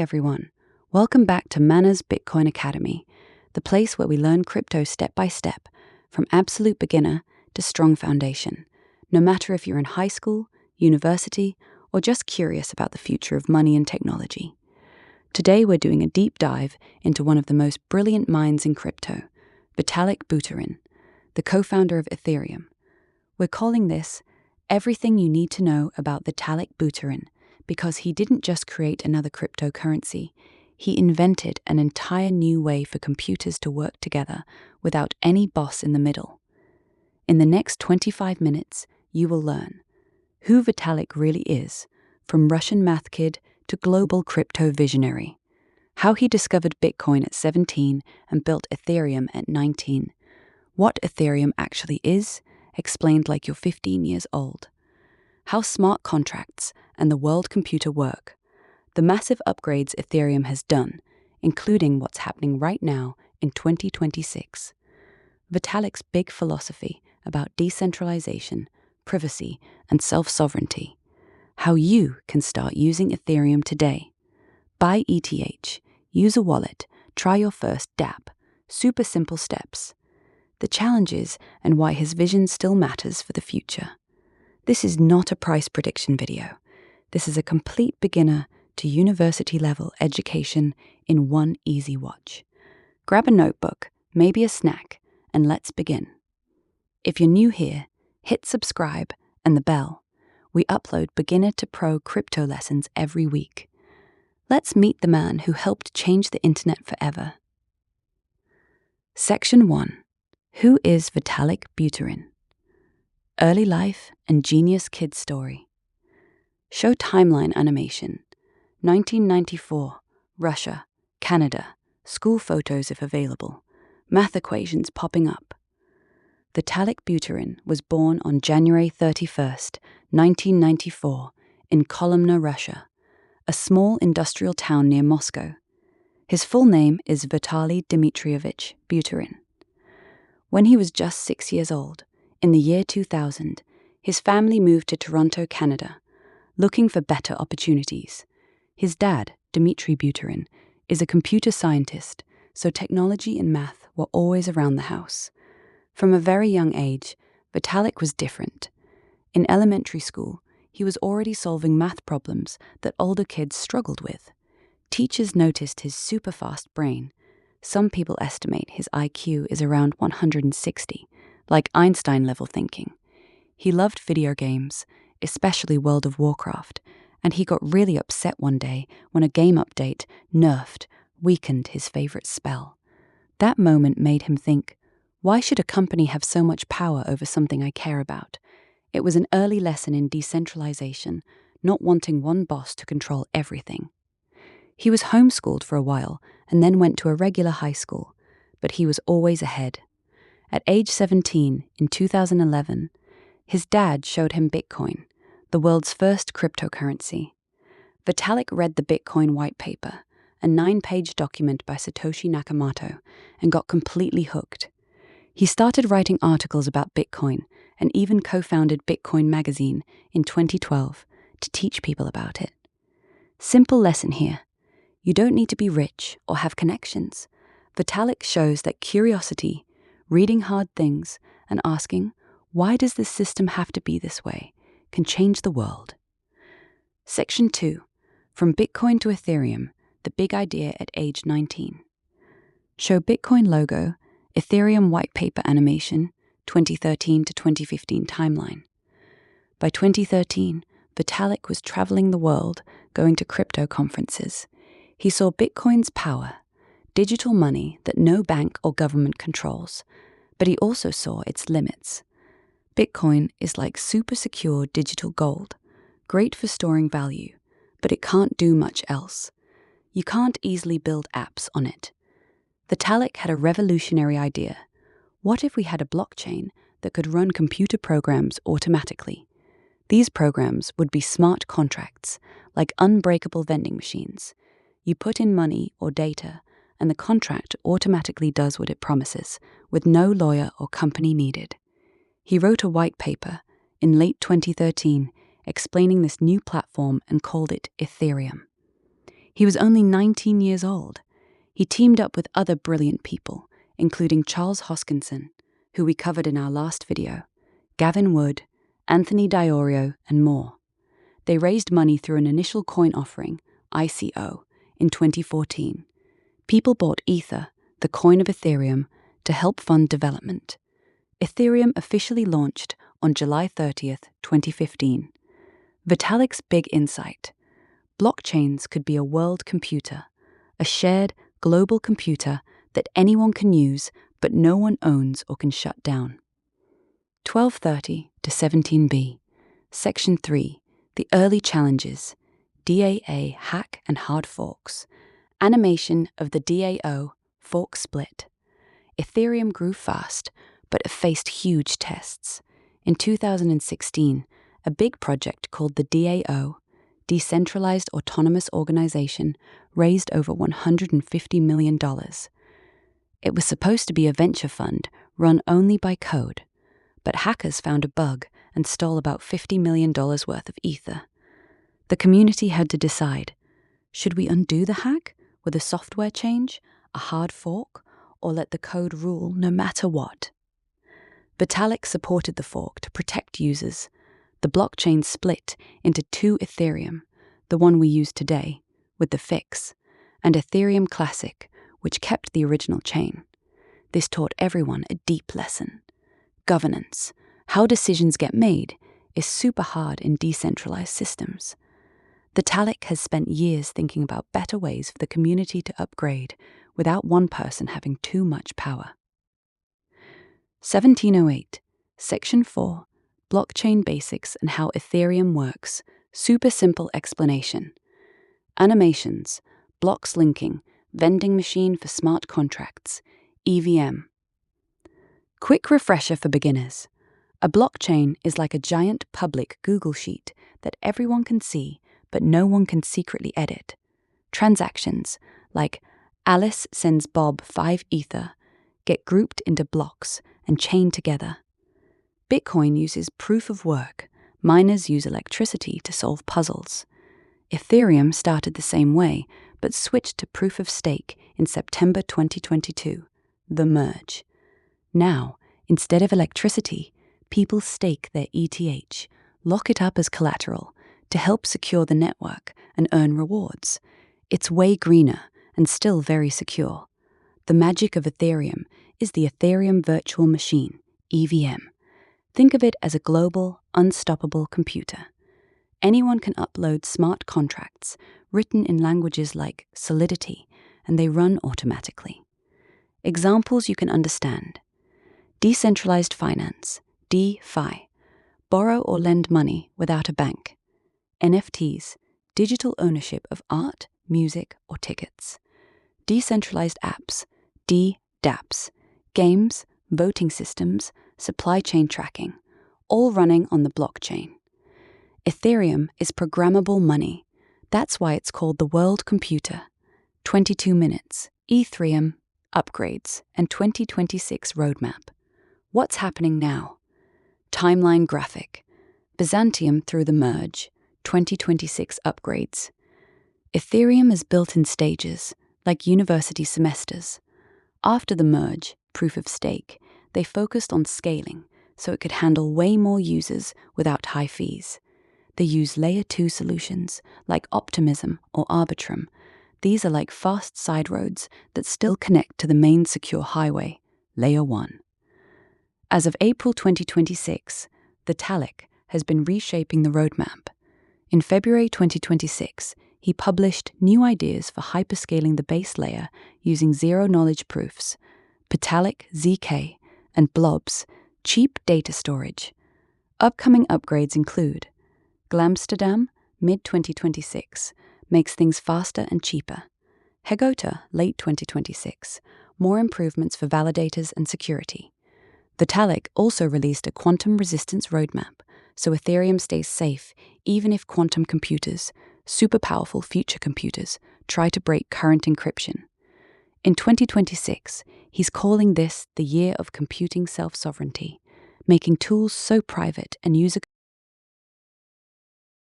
everyone. Welcome back to Mana's Bitcoin Academy, the place where we learn crypto step by step, from absolute beginner to strong foundation, no matter if you're in high school, university, or just curious about the future of money and technology. Today we're doing a deep dive into one of the most brilliant minds in crypto, Vitalik Buterin, the co-founder of Ethereum. We're calling this Everything You Need to Know About Vitalik Buterin, because he didn't just create another cryptocurrency, he invented an entire new way for computers to work together without any boss in the middle. In the next 25 minutes, you will learn who Vitalik really is, from Russian math kid to global crypto visionary, how he discovered Bitcoin at 17 and built Ethereum at 19, what Ethereum actually is, explained like you're 15 years old, how smart contracts and the world computer work, the massive upgrades Ethereum has done, including what's happening right now in 2026, Vitalik's big philosophy about decentralization, privacy, and self-sovereignty, how you can start using Ethereum today. Buy ETH, use a wallet, try your first dApp, super simple steps, the challenges and why his vision still matters for the future. This is not a price prediction video. This is a complete beginner to university-level education in one easy watch. Grab a notebook, maybe a snack, and let's begin. If you're new here, hit subscribe and the bell. We upload beginner to pro crypto lessons every week. Let's meet the man who helped change the internet forever. Section 1. Who is Vitalik Buterin? Early life and genius kid story. Show timeline animation. 1994, Russia, Canada, school photos if available, math equations popping up. Vitalik Buterin was born on January 31st, 1994, in Kolomna, Russia, a small industrial town near Moscow. His full name is Vitaly Dmitrievich Buterin. When he was just 6 years old, in the year 2000, his family moved to Toronto, Canada, looking for better opportunities. His dad, Dmitry Buterin, is a computer scientist, so technology and math were always around the house. From a very young age, Vitalik was different. In elementary school, he was already solving math problems that older kids struggled with. Teachers noticed his super-fast brain. Some people estimate his IQ is around 160, like Einstein-level thinking. He loved video games, especially World of Warcraft, and he got really upset one day when a game update, nerfed, weakened his favorite spell. That moment made him think, why should a company have so much power over something I care about? It was an early lesson in decentralization, not wanting one boss to control everything. He was homeschooled for a while and then went to a regular high school, but he was always ahead. At age 17, in 2011, his dad showed him Bitcoin, the world's first cryptocurrency. Vitalik read the Bitcoin white paper, a 9-page document by Satoshi Nakamoto, and got completely hooked. He started writing articles about Bitcoin and even co-founded Bitcoin magazine in 2012 to teach people about it. Simple lesson here. You don't need to be rich or have connections. Vitalik shows that curiosity, reading hard things, and asking, why does this system have to be this way, can change the world. Section 2. From Bitcoin to Ethereum, the big idea at age 19. Show Bitcoin logo, Ethereum white paper animation, 2013 to 2015 timeline. By 2013, Vitalik was traveling the world, going to crypto conferences. He saw Bitcoin's power, digital money that no bank or government controls, but he also saw its limits. Bitcoin is like super secure digital gold, great for storing value, but it can't do much else. You can't easily build apps on it. Vitalik had a revolutionary idea. What if we had a blockchain that could run computer programs automatically? These programs would be smart contracts, like unbreakable vending machines. You put in money or data, and the contract automatically does what it promises, with no lawyer or company needed. He wrote a white paper in late 2013 explaining this new platform and called it Ethereum. He was only 19 years old. He teamed up with other brilliant people, including Charles Hoskinson, who we covered in our last video, Gavin Wood, Anthony Diorio, and more. They raised money through an initial coin offering, ICO, in 2014. People bought Ether, the coin of Ethereum, to help fund development. Ethereum officially launched on July 30th, 2015. Vitalik's big insight: blockchains could be a world computer, a shared global computer that anyone can use but no one owns or can shut down. 1230 to 17b, Section 3, the early challenges, DAA hack and hard forks, animation of the DAO fork split. Ethereum grew fast, but it faced huge tests. In 2016, a big project called the DAO, Decentralized Autonomous Organization, raised over $150 million. It was supposed to be a venture fund run only by code, but hackers found a bug and stole about $50 million worth of Ether. The community had to decide, should we undo the hack with a software change, a hard fork, or let the code rule no matter what? Vitalik supported the fork to protect users. The blockchain split into two Ethereum, the one we use today, with the fix, and Ethereum Classic, which kept the original chain. This taught everyone a deep lesson. Governance, how decisions get made, is super hard in decentralized systems. Vitalik has spent years thinking about better ways for the community to upgrade without one person having too much power. 1708, Section 4, Blockchain Basics and How Ethereum Works, super simple explanation. Animations, blocks linking, vending machine for smart contracts, EVM. Quick refresher for beginners. A blockchain is like a giant public Google sheet that everyone can see, but no one can secretly edit. Transactions, like Alice sends Bob 5 Ether, get grouped into blocks and chained together. Bitcoin uses proof of work. Miners use electricity to solve puzzles. Ethereum started the same way, but switched to proof of stake in September 2022, the merge. Now, instead of electricity, people stake their ETH, lock it up as collateral, to help secure the network and earn rewards. It's way greener and still very secure. The magic of Ethereum is the Ethereum Virtual Machine, EVM. Think of it as a global, unstoppable computer. Anyone can upload smart contracts written in languages like Solidity, and they run automatically. Examples you can understand: decentralized finance, DeFi, borrow or lend money without a bank; NFTs, digital ownership of art, music, or tickets; decentralized apps, DDApps, games, voting systems, supply chain tracking, all running on the blockchain. Ethereum is programmable money. That's why it's called the world computer. 22 minutes, Ethereum, upgrades, and 2026 roadmap. What's happening now? Timeline graphic. Byzantium through the merge, 2026 upgrades. Ethereum is built in stages, like university semesters. After the merge, proof of stake, they focused on scaling so it could handle way more users without high fees. They use Layer 2 solutions like Optimism or Arbitrum. These are like fast side roads that still connect to the main secure highway, Layer 1. As of April 2026, Vitalik has been reshaping the roadmap. In February 2026, he published new ideas for hyperscaling the base layer using zero-knowledge proofs, Vitalik ZK, and blobs, cheap data storage. Upcoming upgrades include Glamsterdam, mid-2026, makes things faster and cheaper. Hegota, late 2026, more improvements for validators and security. Vitalik also released a quantum resistance roadmap, so Ethereum stays safe even if quantum computers, super powerful future computers, try to break current encryption. In 2026, he's calling this the year of computing self-sovereignty, making tools so private and user